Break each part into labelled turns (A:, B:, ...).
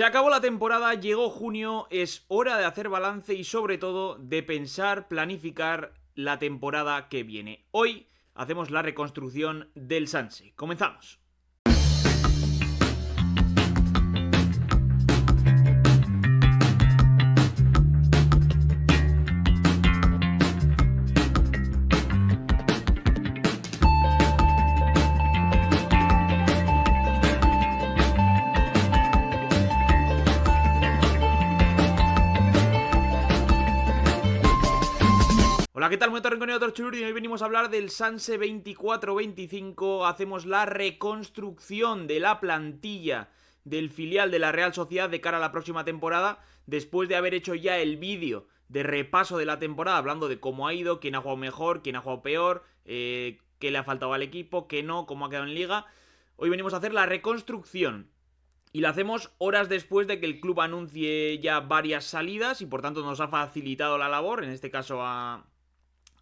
A: Se acabó la temporada, llegó junio, es hora de hacer balance y sobre todo de pensar, planificar la temporada que viene. Hoy hacemos la reconstrucción del Sanse. Comenzamos. Hola, ¿qué tal? Muy rinconero de Torchururi y hoy venimos a hablar del Sanse 24-25. Hacemos la reconstrucción de la plantilla del filial de la Real Sociedad de cara a la próxima temporada, después de haber hecho ya el vídeo de repaso de la temporada, hablando de cómo ha ido, quién ha jugado mejor, quién ha jugado peor, qué le ha faltado al equipo, qué no, cómo ha quedado en liga. Hoy venimos a hacer la reconstrucción. Y lo hacemos horas después de que el club anuncie ya varias salidas y por tanto nos ha facilitado la labor, en este caso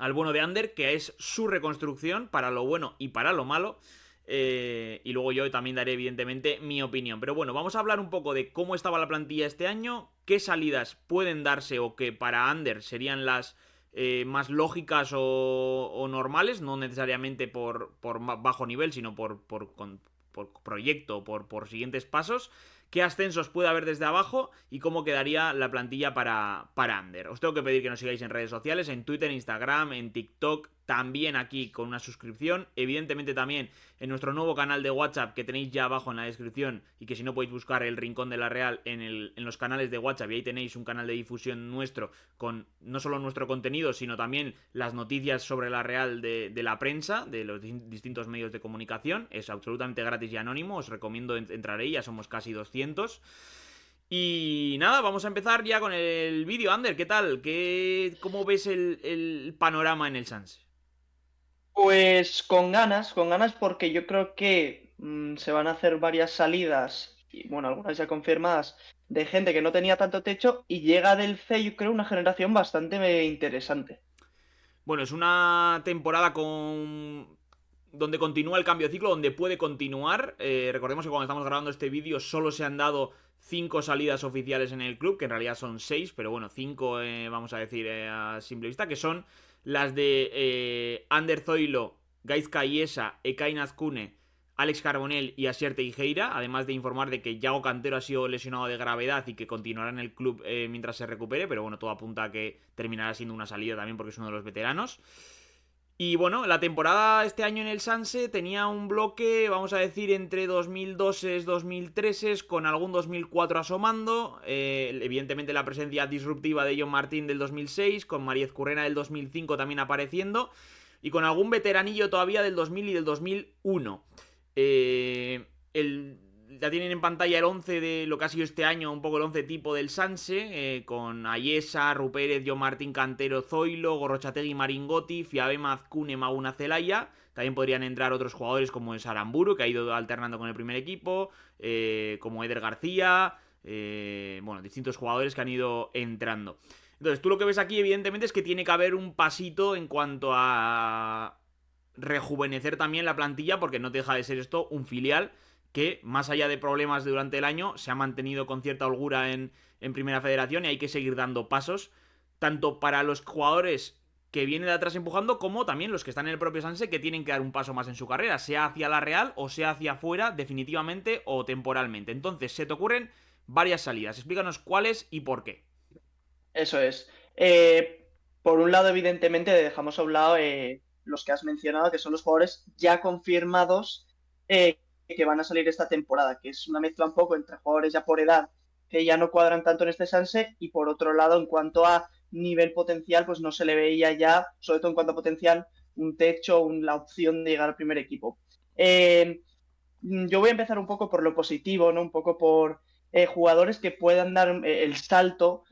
A: al bueno de Ander, que es su reconstrucción para lo bueno y para lo malo. Y luego yo también daré evidentemente mi opinión. Pero bueno, vamos a hablar un poco de cómo estaba la plantilla este año, qué salidas pueden darse o que para Ander serían las más lógicas o normales, no necesariamente por bajo nivel, sino por proyecto, por siguientes pasos. Qué ascensos puede haber desde abajo y cómo quedaría la plantilla para Ander. Os tengo que pedir que nos sigáis en redes sociales, en Twitter, en Instagram, en TikTok, también aquí con una suscripción, evidentemente también en nuestro nuevo canal de WhatsApp que tenéis ya abajo en la descripción y que si no podéis buscar el Rincón de la Real en los canales de WhatsApp y ahí tenéis un canal de difusión nuestro con no solo nuestro contenido sino también las noticias sobre la Real de la prensa, de los distintos medios de comunicación. Es absolutamente gratis y anónimo, os recomiendo entrar ahí, ya somos casi 200. Y nada, vamos a empezar ya con el vídeo. Ander, ¿qué tal? ¿Cómo ves el panorama en el Sanse?
B: Pues con ganas porque yo creo que se van a hacer varias salidas, y bueno, algunas ya confirmadas, de gente que no tenía tanto techo y llega del C, yo creo, una generación bastante interesante.
A: Bueno, es una temporada donde continúa el cambio de ciclo, donde puede continuar. Recordemos que cuando estamos grabando este vídeo solo se han dado 5 salidas oficiales en el club, que en realidad son 6, pero bueno, 5 vamos a decir a simple vista, que son las de Ander Zoilo, Gaizka Iesa, Ekain Azkune, Alex Carbonell y Asier Teijeira, además de informar de que Yago Cantero ha sido lesionado de gravedad y que continuará en el club mientras se recupere, pero bueno, todo apunta a que terminará siendo una salida también porque es uno de los veteranos. Y bueno, la temporada este año en el Sanse tenía un bloque, vamos a decir, entre 2002 2003 con algún 2004 asomando. Evidentemente la presencia disruptiva de John Martín del 2006, con Mariez Currena del 2005 también apareciendo. Y con algún veteranillo todavía del 2000 y del 2001. Ya tienen en pantalla el 11 de lo que ha sido este año, un poco el 11 tipo del Sanse, con Ayesa, Rupérez, John Martín, Cantero, Zoilo, Gorrochategui, Maringotti, Fiabema, Azcune, Maguna, Celaya. También podrían entrar otros jugadores como es Aramburu, que ha ido alternando con el primer equipo, como Eder García, bueno, distintos jugadores que han ido entrando. Entonces, tú lo que ves aquí, evidentemente, es que tiene que haber un pasito en cuanto a rejuvenecer también la plantilla, porque no deja de ser esto un filial que, más allá de problemas durante el año, se ha mantenido con cierta holgura en Primera Federación y hay que seguir dando pasos, tanto para los jugadores que vienen de atrás empujando, como también los que están en el propio Sanse, que tienen que dar un paso más en su carrera, sea hacia la Real o sea hacia afuera, definitivamente o temporalmente. Entonces, se te ocurren varias salidas. Explícanos cuáles y por qué.
B: Eso es. Por un lado, evidentemente, dejamos a un lado los que has mencionado, que son los jugadores ya confirmados que van a salir esta temporada, que es una mezcla un poco entre jugadores ya por edad que ya no cuadran tanto en este Sanse y por otro lado, en cuanto a nivel potencial, pues no se le veía ya, sobre todo en cuanto a potencial, un techo, la opción de llegar al primer equipo. Yo voy a empezar un poco por lo positivo, ¿no? Un poco por jugadores que puedan dar el salto,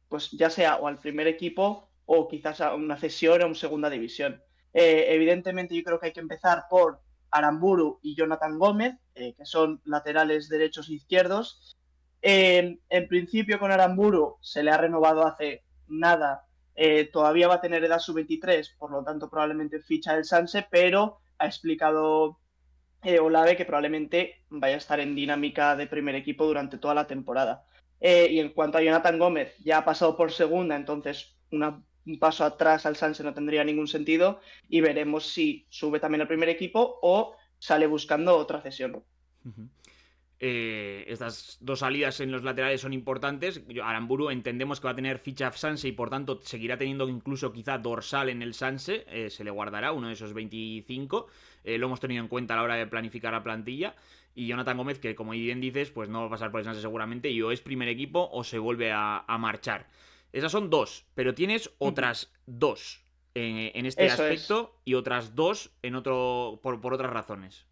B: pues ya sea o al primer equipo o quizás a una cesión a una segunda división. Evidentemente yo creo que hay que empezar por Aramburu y Jonathan Gómez, que son laterales derechos e izquierdos. En principio con Aramburu se le ha renovado hace nada, todavía va a tener edad sub-23, por lo tanto probablemente ficha del Sanse, pero ha explicado Olave, que probablemente vaya a estar en dinámica de primer equipo durante toda la temporada. Y en cuanto a Jonathan Gómez, ya ha pasado por segunda, entonces un paso atrás al Sanse no tendría ningún sentido y veremos si sube también al primer equipo o sale buscando otra cesión.
A: Estas dos salidas en los laterales son importantes. Aramburu entendemos que va a tener ficha Sanse y por tanto seguirá teniendo incluso quizá dorsal en el Sanse. Se le guardará uno de esos 25. Lo hemos tenido en cuenta a la hora de planificar la plantilla. Y Jonathan Gómez, que como bien dices, pues no va a pasar por el Sanse seguramente y o es primer equipo o se vuelve a marchar. Esas son dos, pero tienes otras dos en este
B: Eso es.
A: aspecto y otras dos en otro por otras razones.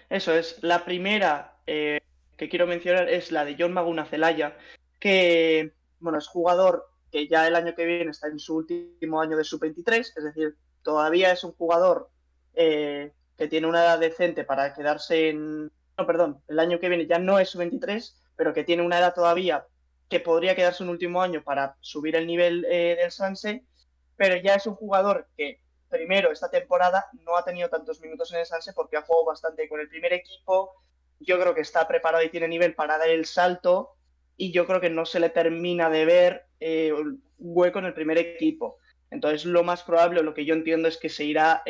B: Eso es. La primera que quiero mencionar es la de John Maguna Celaya, que bueno, es jugador que ya el año que viene está en su último año de sub-23, es decir, todavía es un jugador que tiene una edad decente para quedarse en... No, perdón, el año que viene ya no es sub-23, pero que tiene una edad todavía que podría quedarse un último año para subir el nivel del Sanse, pero ya es un jugador que primero, esta temporada no ha tenido tantos minutos en el Sanse porque ha jugado bastante con el primer equipo. Yo creo que está preparado y tiene nivel para dar el salto y yo creo que no se le termina de ver un hueco en el primer equipo. Entonces, lo más probable, o lo que yo entiendo, es que se irá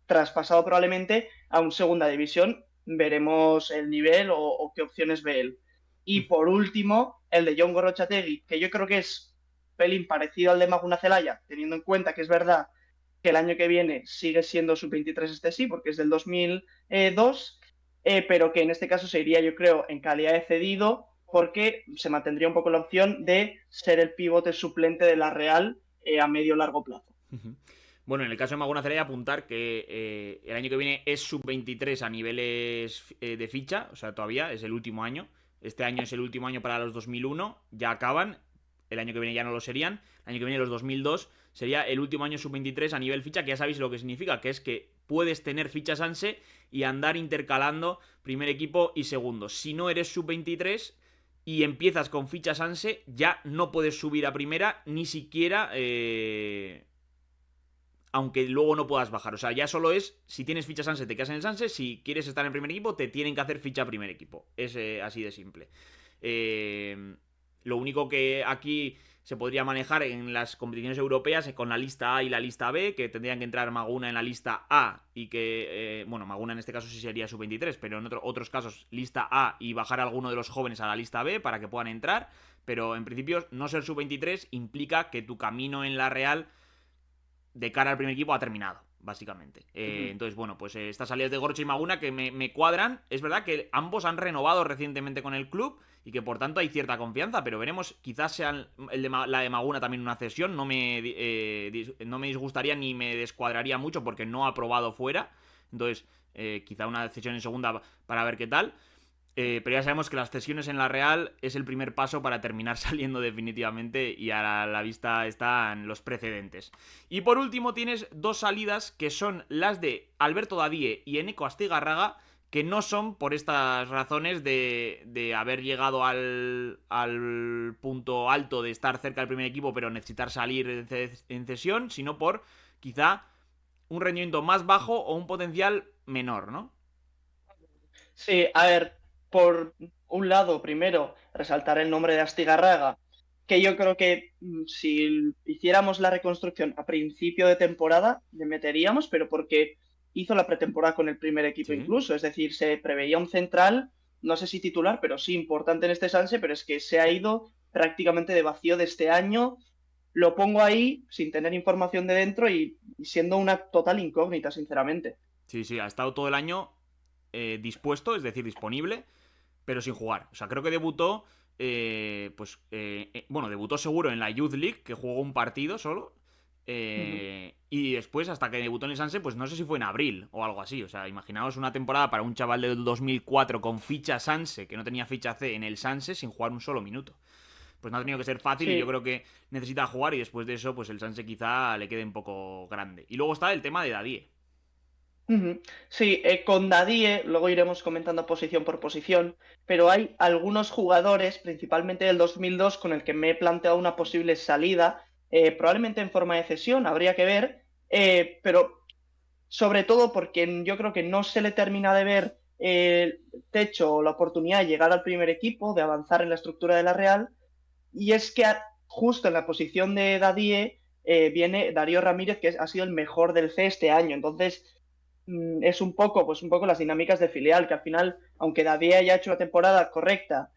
B: traspasado probablemente a un segunda división. Veremos el nivel o qué opciones ve él. Y por último, el de John Gorrochategui, que yo creo que es pelín parecido al de Maguna Celaya, teniendo en cuenta que es verdad que el año que viene sigue siendo sub-23 este sí, porque es del 2002, pero que en este caso se iría, yo creo, en calidad de cedido, porque se mantendría un poco la opción de ser el pivote suplente de la Real a medio largo plazo.
A: Bueno, en el caso de Maguna Celaya, apuntar que el año que viene es sub-23 a niveles de ficha, o sea, todavía es el último año. Este año es el último año para los 2001, ya acaban. El año que viene ya no lo serían. El año que viene, los 2002, sería el último año sub-23 a nivel ficha, que ya sabéis lo que significa, que es que puedes tener fichas ANSE y andar intercalando primer equipo y segundo. Si no eres sub-23 y empiezas con fichas ANSE, ya no puedes subir a primera, ni siquiera... aunque luego no puedas bajar. O sea, ya solo es, si tienes ficha Sanse, te quedas en el Sanse. Si quieres estar en primer equipo, te tienen que hacer ficha primer equipo. Es así de simple. Lo único que aquí se podría manejar en las competiciones europeas con la lista A y la lista B, que tendrían que entrar Maguna en la lista A y que, bueno, Maguna en este caso sí sería sub-23, pero en otros casos lista A y bajar a alguno de los jóvenes a la lista B para que puedan entrar. Pero en principio no ser sub-23 implica que tu camino en la Real de cara al primer equipo ha terminado, básicamente. Entonces, bueno, pues estas salidas de Gorcho y Maguna que me cuadran. Es verdad que ambos han renovado recientemente con el club y que por tanto hay cierta confianza, pero veremos, quizás sea la de Maguna también una cesión. No me disgustaría ni me descuadraría mucho porque no ha probado fuera. Entonces, quizá una cesión en segunda para ver qué tal. Pero ya sabemos que las cesiones en la Real es el primer paso para terminar saliendo definitivamente y a la vista están los precedentes. Y por último tienes dos salidas que son las de Alberto Dadie y Eneko Astigarraga, que no son por estas razones de haber llegado al punto alto de estar cerca del primer equipo pero necesitar salir en cesión, sino por quizá un rendimiento más bajo o un potencial menor, ¿no?
B: Sí, a ver, por un lado, primero, resaltar el nombre de Astigarraga, que yo creo que si hiciéramos la reconstrucción a principio de temporada, le meteríamos, pero porque hizo la pretemporada con el primer equipo
A: Sí.
B: incluso, es decir, se preveía un central, no sé si titular, pero sí importante en este Sanse, pero es que se ha ido prácticamente de vacío de este año. Lo pongo ahí sin tener información de dentro y siendo una total incógnita, sinceramente.
A: Sí, sí, ha estado todo el año dispuesto, es decir, disponible, pero sin jugar. O sea, creo que debutó, bueno, debutó seguro en la Youth League, que jugó un partido solo.
B: Ujú.
A: Y después, hasta que debutó en el Sanse, pues no sé si fue en abril o algo así. O sea, imaginaos una temporada para un chaval del 2004 con ficha Sanse, que no tenía ficha C en el Sanse, sin jugar un solo minuto. Pues no ha tenido que ser fácil y yo
B: Sí,
A: creo que necesita jugar y después de eso, pues el Sanse quizá le quede un poco grande. Y luego está el tema de Dadie.
B: ujú. Sí, con Dadie, luego iremos comentando posición por posición, pero hay algunos jugadores, principalmente del 2002, con el que me he planteado una posible salida, probablemente en forma de cesión, habría que ver, pero sobre todo porque yo creo que no se le termina de ver el techo o la oportunidad de llegar al primer equipo, de avanzar en la estructura de la Real, y es que justo en la posición de Dadie viene Darío Ramírez, que ha sido el mejor del C este año. Entonces, es pues un poco las dinámicas de filial, que al final, aunque Dadie haya hecho una temporada correcta,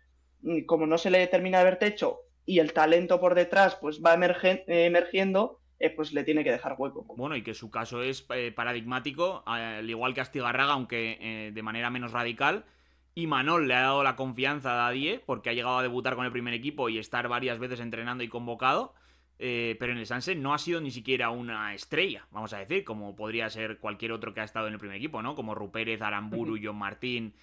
B: como no se le termina de ver techo y el talento por detrás pues va emergiendo, pues le tiene que dejar hueco.
A: Bueno, y que su caso es paradigmático, al igual que Astigarraga, aunque de manera menos radical. Y Manol le ha dado la confianza a Dadie, porque ha llegado a debutar con el primer equipo y estar varias veces entrenando y convocado. Pero en el Sanse no ha sido ni siquiera una estrella, vamos a decir, como podría ser cualquier otro que ha estado en el primer equipo, ¿no? Como Rupérez, Aramburu, John Martín,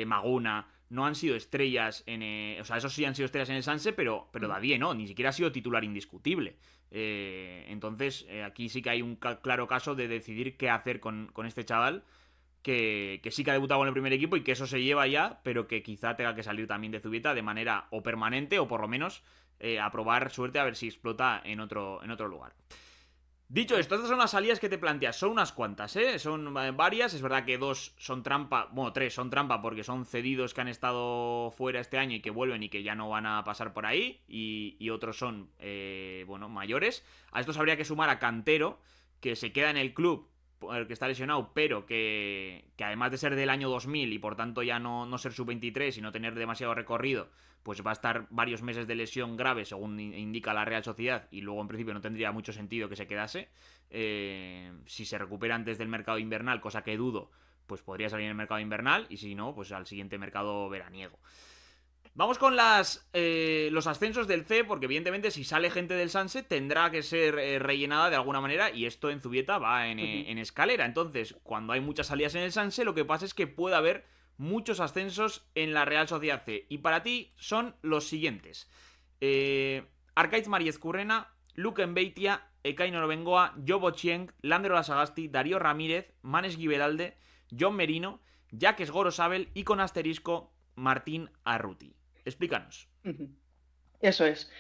A: Maguna. No han sido estrellas o sea, esos sí han sido estrellas en el Sanse, pero Dadie no, ni siquiera ha sido titular indiscutible. Entonces, aquí sí que hay un claro caso de decidir qué hacer con este chaval. Que sí que ha debutado en el primer equipo y que eso se lleva ya, pero que quizá tenga que salir también de Zubieta de manera o permanente o por lo menos a probar suerte a ver si explota en otro lugar. Dicho esto, estas son las salidas que te planteas. Son unas cuantas, ¿eh? Son varias. Es verdad que 2 son trampa. Bueno, 3 son trampa porque son cedidos que han estado fuera este año y que vuelven y que ya no van a pasar por ahí. Y otros son, bueno, mayores. A estos habría que sumar a Cantero, que se queda en el club, el que está lesionado, pero que además de ser del año 2000 y por tanto ya no ser sub-23 y no tener demasiado recorrido, pues va a estar varios meses de lesión grave, según indica la Real Sociedad, y luego en principio no tendría mucho sentido que se quedase. Si se recupera antes del mercado invernal, cosa que dudo, pues podría salir en el mercado invernal, y si no, pues al siguiente mercado veraniego. Vamos con los ascensos del C, porque evidentemente si sale gente del Sanse tendrá que ser rellenada de alguna manera, y esto en Zubieta va en escalera. Entonces, cuando hay muchas salidas en el Sanse, lo que pasa es que puede haber muchos ascensos en la Real Sociedad C. Y para ti son los siguientes. Arcaiz Mariez Currena, Luke Mbeitia, Ekaino Bengoa, Jobo Chieng, Landero Lasagasti, Darío Ramírez, Manes Giberalde, John Merino, Jacques Gorosabel y con asterisco Martín Arruti. Explícanos.
B: Eso es.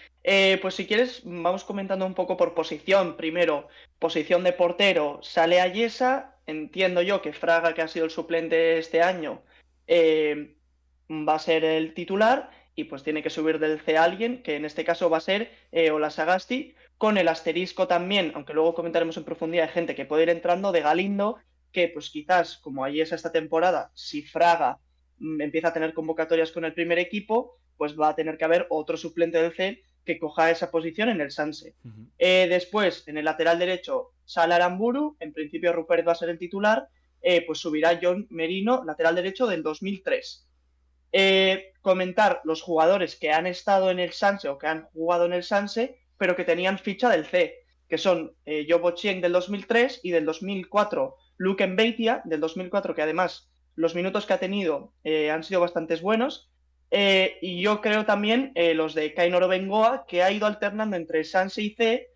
B: Pues si quieres, vamos comentando un poco por posición. Primero, posición de portero, sale Ayesa. Entiendo yo que Fraga, que ha sido el suplente este año, va a ser el titular y pues tiene que subir del C a alguien, que en este caso va a ser Ola Sagasti, con el asterisco también, aunque luego comentaremos en profundidad de gente que puede ir entrando, de Galindo, que pues quizás, como Ayesa esta temporada, si Fraga empieza a tener convocatorias con el primer equipo, pues va a tener que haber otro suplente del C que coja esa posición en el Sanse. Después, en el lateral derecho, sale Aramburu, en principio Rupert va a ser el titular, pues subirá John Merino, lateral derecho del 2003. Comentar los jugadores que han estado en el Sanse o que han jugado en el Sanse, pero que tenían ficha del C, que son Jobo Chieng del 2003 y del 2004 Luke Mbeitia del 2004, que además los minutos que ha tenido han sido bastante buenos. Y yo creo también los de Kainoro Bengoa, que ha ido alternando entre Sanse y C,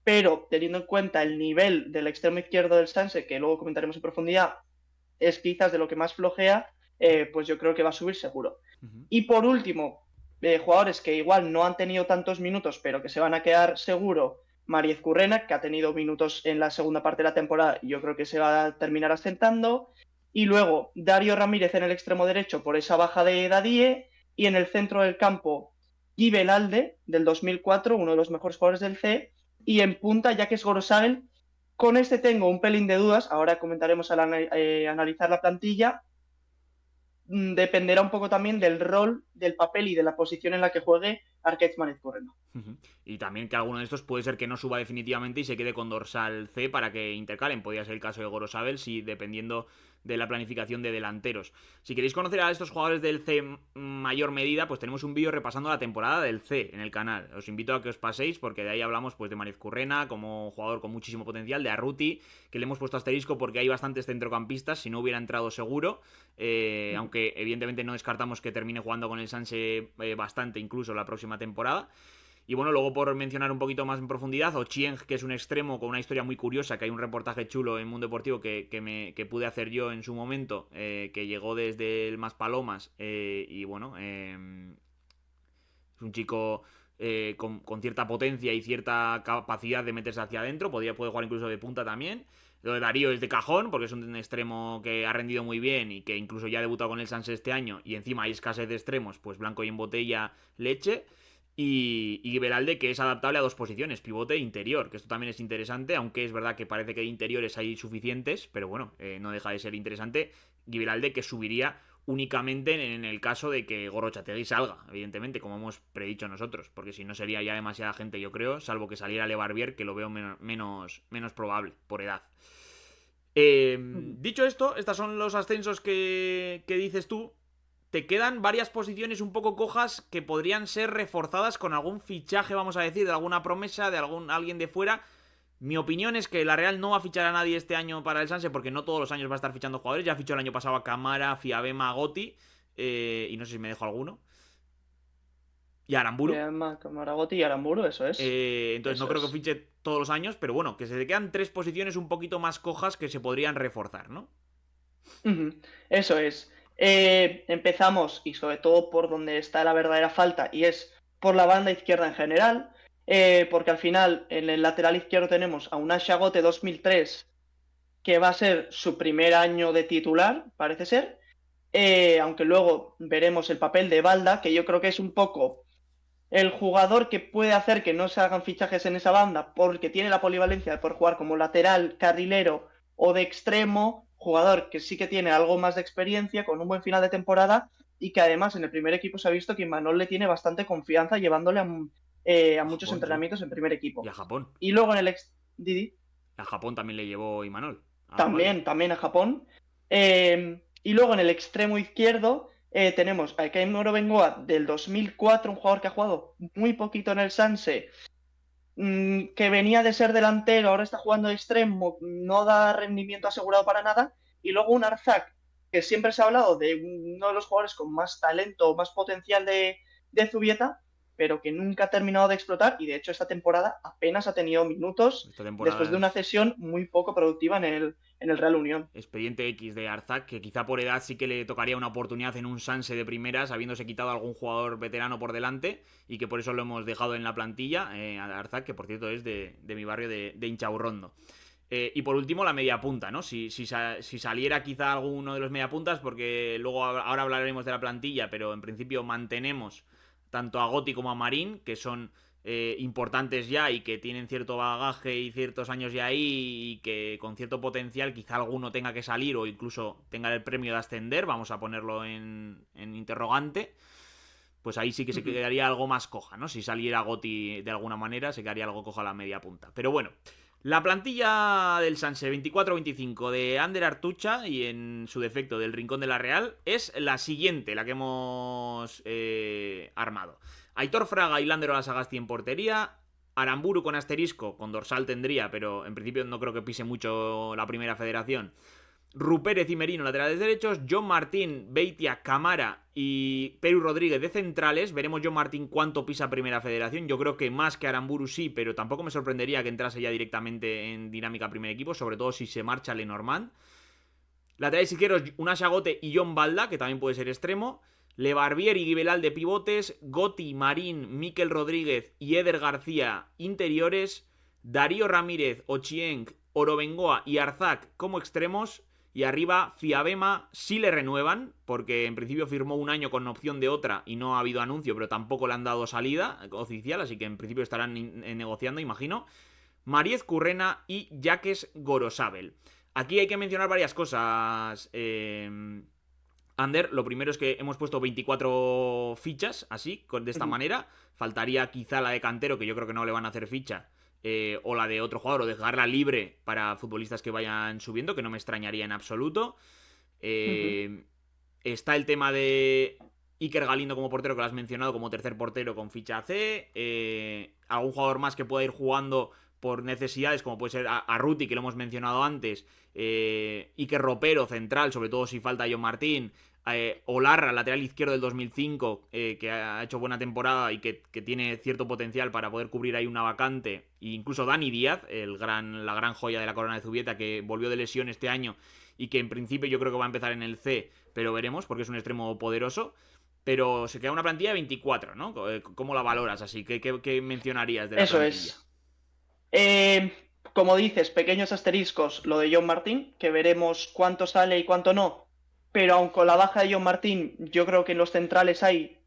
B: pero teniendo en cuenta el nivel del extremo izquierdo del Sanse, que luego comentaremos en profundidad, es quizás de lo que más flojea, pues yo creo que va a subir seguro. Y por último, jugadores que igual no han tenido tantos minutos, pero que se van a quedar seguro, Mariez Currena, que ha tenido minutos en la segunda parte de la temporada y yo creo que se va a terminar asentando. Y luego Darío Ramírez en el extremo derecho por esa baja de Dadie. Y en el centro del campo, Guy Belalde, del 2004, uno de los mejores jugadores del C. Y en punta, Jacques Gorosabel. Con este tengo un pelín de dudas, ahora comentaremos al analizar la plantilla. Dependerá un poco también del rol, del papel y de la posición en la que juegue Arquette Mariez Currena.
A: Y también que alguno de estos puede ser que no suba definitivamente y se quede con dorsal C para que intercalen. Podría ser el caso de Gorosabel, si dependiendo de la planificación de delanteros. Si queréis conocer a estos jugadores del C en mayor medida, pues tenemos un vídeo repasando la temporada del C en el canal. Os invito a que os paséis porque de ahí hablamos pues de Mariez Currena como jugador con muchísimo potencial, de Arruti, que le hemos puesto asterisco porque hay bastantes centrocampistas, si no hubiera entrado seguro, aunque evidentemente no descartamos que termine jugando con el Sanse bastante incluso la próxima temporada. Y bueno, luego por mencionar un poquito más en profundidad, Ochieng, que es un extremo con una historia muy curiosa, que hay un reportaje chulo en Mundo Deportivo que pude hacer yo en su momento, que llegó desde el Maspalomas, y bueno, es un chico con cierta potencia y cierta capacidad de meterse hacia adentro, puede jugar incluso de punta también. Lo de Darío es de cajón, porque es un extremo que ha rendido muy bien y que incluso ya ha debutado con el Sanse este año, y encima hay escasez de extremos, pues blanco y en botella, leche. Y Beralde, que es adaptable a dos posiciones, pivote e interior, que esto también es interesante, aunque es verdad que parece que de interiores hay suficientes, pero bueno, no deja de ser interesante. Giberalde, que subiría únicamente en el caso de que Gorrochategui salga, evidentemente, como hemos predicho nosotros, porque si no sería ya demasiada gente, yo creo, salvo que saliera Le Barbier, que lo veo menos probable por edad. Dicho esto, estos son los ascensos que dices tú. Te quedan varias posiciones un poco cojas que podrían ser reforzadas con algún fichaje, vamos a decir, de alguna promesa, de alguien de fuera. Mi opinión es que la Real no va a fichar a nadie este año para el Sanse, porque no todos los años va a estar fichando jugadores. Ya fichó el año pasado a Camara, Fiabema, Gotti, y no sé si me dejo alguno. Y a Aramburu.
B: Maragotti y Aramburu, eso es.
A: Entonces no
B: Eso
A: creo que
B: es.
A: fiche todos los años, pero bueno, que se te quedan 3 posiciones un poquito más cojas que se podrían reforzar, ¿no?
B: Eso es. Empezamos, y sobre todo por donde está la verdadera falta, y es por la banda izquierda en general, porque al final en el lateral izquierdo tenemos a un Ashagote 2003, que va a ser su primer año de titular, parece ser, aunque luego veremos el papel de Balda, que yo creo que es un poco el jugador que puede hacer que no se hagan fichajes en esa banda porque tiene la polivalencia de poder jugar como lateral, carrilero o de extremo, jugador que sí que tiene algo más de experiencia, con un buen final de temporada y que además en el primer equipo se ha visto que Imanol le tiene bastante confianza llevándole a muchos
A: Japón, sí.
B: entrenamientos en primer
A: Y
B: equipo.
A: a Japón.
B: Y luego en el Didi,
A: A Japón también le llevó Imanol. A Balda.
B: también a Japón. Y luego en el extremo izquierdo tenemos a Ken Bengoa del 2004, un jugador que ha jugado muy poquito en el Sanse, que venía de ser delantero, ahora está jugando de extremo, no da rendimiento asegurado para nada. Y luego un Arzak, que siempre se ha hablado de uno de los jugadores con más talento, más potencial de Zubieta, pero que nunca ha terminado de explotar, y de hecho esta temporada apenas ha tenido minutos
A: Esta temporada
B: después de una
A: es
B: cesión muy poco productiva en el Real Unión.
A: expediente X de Arzak, que quizá por edad sí que le tocaría una oportunidad en un Sanse de primeras, habiéndose quitado algún jugador veterano por delante, y que por eso lo hemos dejado en la plantilla, a Arzak, que por cierto es de mi barrio de Inchaurrondo. Y por último, la media punta, ¿no? Si saliera quizá alguno de los media puntas, porque luego ahora hablaremos de la plantilla, pero en principio mantenemos tanto a Gotti como a Marín, que son importantes ya y que tienen cierto bagaje y ciertos años ya ahí y que con cierto potencial quizá alguno tenga que salir o incluso tenga el premio de ascender, vamos a ponerlo en interrogante. Pues ahí sí que se quedaría algo más coja, ¿no? Si saliera Gotti de alguna manera, se quedaría algo coja la media punta. Pero bueno, la plantilla del Sanse 24-25 de Ander Artucha y en su defecto del Rincón de la Real es la siguiente, la que hemos armado. Aitor Fraga y Lander Olasagasti en portería. Aramburu con asterisco, con dorsal tendría, pero en principio no creo que pise mucho la primera federación. Rupérez y Merino laterales derechos, John Martín, Beitia, Camara y Peru Rodríguez de centrales. Veremos John Martín cuánto pisa Primera Federación. Yo creo que más que Aramburu sí, pero tampoco me sorprendería que entrase ya directamente en dinámica primer equipo, sobre todo si se marcha Lenormand. Laterales izquierdos, Unai Agote y John Balda, que también puede ser extremo. Le Barbier y Guibelal de pivotes, Gotti, Marín, Miquel Rodríguez y Eder García interiores, Darío Ramírez, Ochieng, Orobengoa y Arzak como extremos. Y arriba, Fiabema sí le renuevan, porque en principio firmó un año con opción de otra y no ha habido anuncio, pero tampoco le han dado salida oficial, así que en principio estarán negociando, imagino. Mariez Currena y Jacques Gorosabel. Aquí hay que mencionar varias cosas, Ander. Lo primero es que hemos puesto 24 fichas, así, de esta manera. Faltaría quizá la de Cantero, que yo creo que no le van a hacer ficha. O la de otro jugador, o dejarla libre para futbolistas que vayan subiendo, que no me extrañaría en absoluto. Está el tema de Iker Galindo como portero, que lo has mencionado, como tercer portero con ficha C. Algún jugador más que pueda ir jugando por necesidades, como puede ser a Ruti, que lo hemos mencionado antes. Iker Ropero, central, sobre todo si falta John Martín. Olarra, lateral izquierdo del 2005, que ha hecho buena temporada y que tiene cierto potencial para poder cubrir ahí una vacante. E incluso Dani Díaz, la gran joya de la corona de Zubieta, que volvió de lesión este año y que en principio yo creo que va a empezar en el C, pero veremos, porque es un extremo poderoso. Pero se queda una plantilla de 24, ¿no? ¿Cómo la valoras así? ¿Qué mencionarías de la
B: Eso
A: plantilla?
B: es. Como dices, pequeños asteriscos, lo de John Martín, que veremos cuánto sale y cuánto no, pero aun con la baja de John Martín, yo creo que en los centrales hay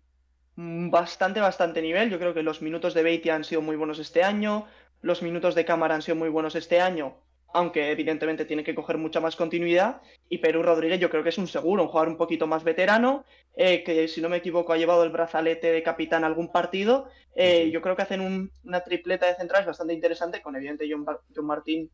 B: bastante nivel. Yo creo que los minutos de Beitia han sido muy buenos este año, los minutos de Cámara han sido muy buenos este año, aunque evidentemente tiene que coger mucha más continuidad. Y Perú Rodríguez yo creo que es un seguro, un jugador un poquito más veterano, que si no me equivoco ha llevado el brazalete de capitán a algún partido.
A: Sí.
B: Yo creo que hacen una tripleta de centrales bastante interesante, con evidente John Martín,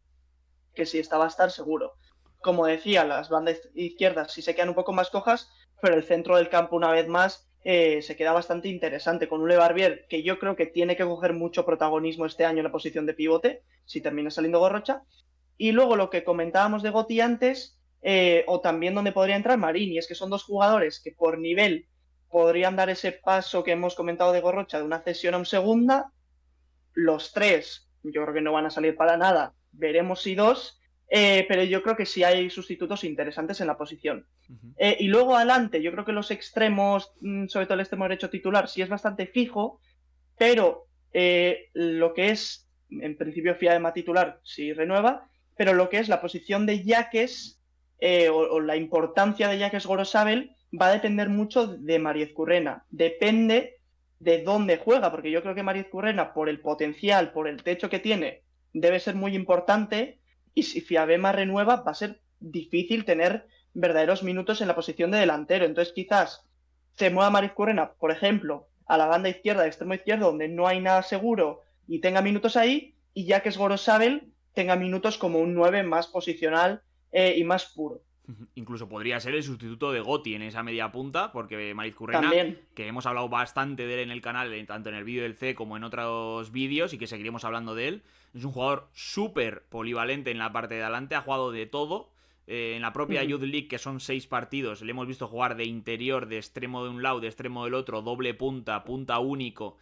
B: que sí está va a estar seguro. Como decía, las bandas izquierdas sí se quedan un poco más cojas, pero el centro del campo, una vez más, se queda bastante interesante, con un Lebarbier que yo creo que tiene que coger mucho protagonismo este año en la posición de pivote, si termina saliendo Gorrocha. Y luego lo que comentábamos de Gotti antes, o también donde podría entrar Marín, y es que son dos jugadores que por nivel podrían dar ese paso que hemos comentado de Gorrocha, de una cesión a un segunda. Los tres, yo creo que no van a salir para nada, veremos si dos, pero yo creo que sí hay sustitutos interesantes en la posición. Y luego adelante, yo creo que los extremos, sobre todo el extremo derecho titular, sí es bastante fijo, pero lo que es, en principio, Fiadema titular sí renueva, pero lo que es la posición de Yaques, o la importancia de Yaques Gorosabel va a depender mucho de Mariez Currena. Depende de dónde juega, porque yo creo que Mariez Currena, por el potencial, por el techo que tiene, debe ser muy importante, y si Fiabema renueva, va a ser difícil tener verdaderos minutos en la posición de delantero. Entonces quizás se mueva Mariez Currena, por ejemplo, a la banda izquierda, extremo izquierdo, donde no hay nada seguro, y tenga minutos ahí, y ya que es Gorosabel, tenga minutos como un 9 más posicional, y más puro.
A: Incluso podría ser el sustituto de Gotti en esa media punta, porque Mariz Currena,
B: También.
A: que hemos hablado bastante de él en el canal, tanto en el vídeo del C como en otros vídeos, y que seguiremos hablando de él, es un jugador súper polivalente en la parte de adelante, ha jugado de todo. En la propia Youth League, que son 6 partidos, le hemos visto jugar de interior, de extremo de un lado, de extremo del otro, doble punta, punta único,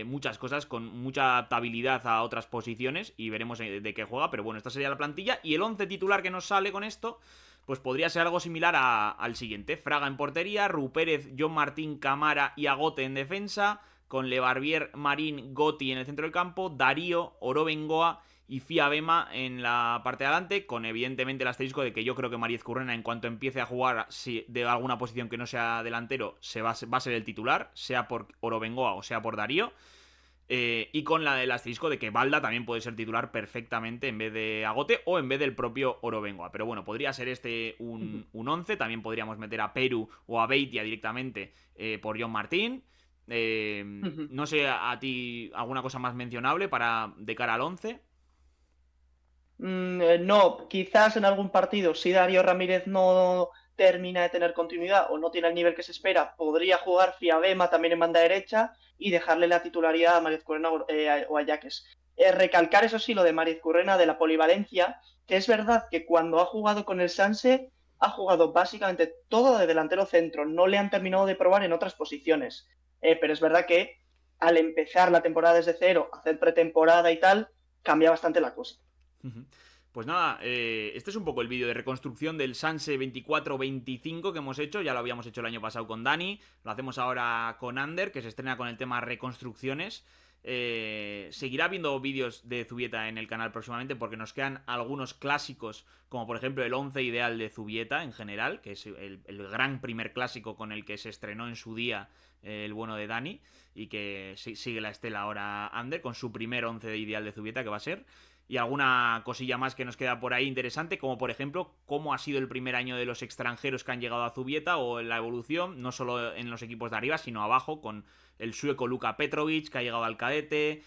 A: muchas cosas, con mucha adaptabilidad a otras posiciones, y veremos de qué juega. Pero bueno, esta sería la plantilla, y el 11 titular que nos sale con esto pues podría ser algo similar al siguiente. Fraga en portería, Rupérez, John Martín, Camara y Agote en defensa, con Lebarbier, Marín, Gotti en el centro del campo, Darío, Orobengoa y Fiabema en la parte de adelante, con evidentemente el asterisco de que yo creo que Mariez Currena, en cuanto empiece a jugar si de alguna posición que no sea delantero, va a ser el titular, sea por Orobengoa o sea por Darío. Y con el asterisco de que Balda también puede ser titular perfectamente en vez de Agote o en vez del propio Orobengoa. Pero bueno, podría ser este un 11. También podríamos meter a Perú o a Beitia directamente, por John Martín. No sé a ti alguna cosa más mencionable de cara al 11.
B: No, quizás en algún partido, si Darío Ramírez no termina de tener continuidad o no tiene el nivel que se espera, podría jugar Fiabema también en banda derecha y dejarle la titularidad a Mariz Currena, o a Yaques. Recalcar, eso sí, lo de Mariz Currena, de la polivalencia, que es verdad que cuando ha jugado con el Sanse ha jugado básicamente todo de delantero centro, no le han terminado de probar en otras posiciones. Pero es verdad que al empezar la temporada desde cero, hacer pretemporada y tal, cambia bastante la cosa.
A: Pues nada, este es un poco el vídeo de reconstrucción del Sanse 24-25 que hemos hecho. Ya lo habíamos hecho el año pasado con Dani, lo hacemos ahora con Ander, que se estrena con el tema reconstrucciones. Seguirá habiendo vídeos de Zubieta en el canal próximamente, porque nos quedan algunos clásicos, como por ejemplo el 11 ideal de Zubieta en general, que es el gran primer clásico con el que se estrenó en su día el bueno de Dani, y que sigue la estela ahora Ander con su primer 11 de ideal de Zubieta, que va a ser. Y alguna cosilla más que nos queda por ahí interesante, como por ejemplo cómo ha sido el primer año de los extranjeros que han llegado a Zubieta, o la evolución, no solo en los equipos de arriba, sino abajo, con el sueco Luka Petrovic, que ha llegado al cadete,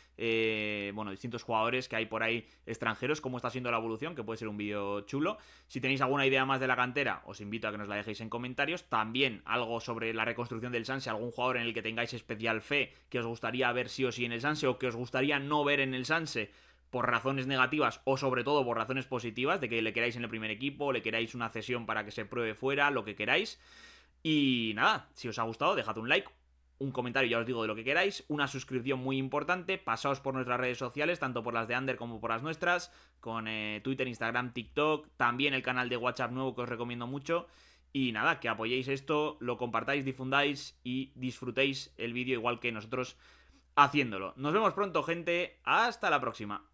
A: bueno, distintos jugadores que hay por ahí extranjeros, cómo está siendo la evolución, que puede ser un vídeo chulo. Si tenéis alguna idea más de la cantera, os invito a que nos la dejéis en comentarios. También algo sobre la reconstrucción del Sanse, algún jugador en el que tengáis especial fe, que os gustaría ver sí o sí en el Sanse, o que os gustaría no ver en el Sanse por razones negativas, o sobre todo por razones positivas, de que le queráis en el primer equipo, le queráis una cesión para que se pruebe fuera, lo que queráis. Y nada, si os ha gustado, dejad un like, un comentario, ya os digo, de lo que queráis, una suscripción muy importante, pasaos por nuestras redes sociales, tanto por las de Ander como por las nuestras, con Twitter, Instagram, TikTok, también el canal de WhatsApp nuevo que os recomiendo mucho. Y nada, que apoyéis esto, lo compartáis, difundáis y disfrutéis el vídeo igual que nosotros haciéndolo. Nos vemos pronto, gente. Hasta la próxima.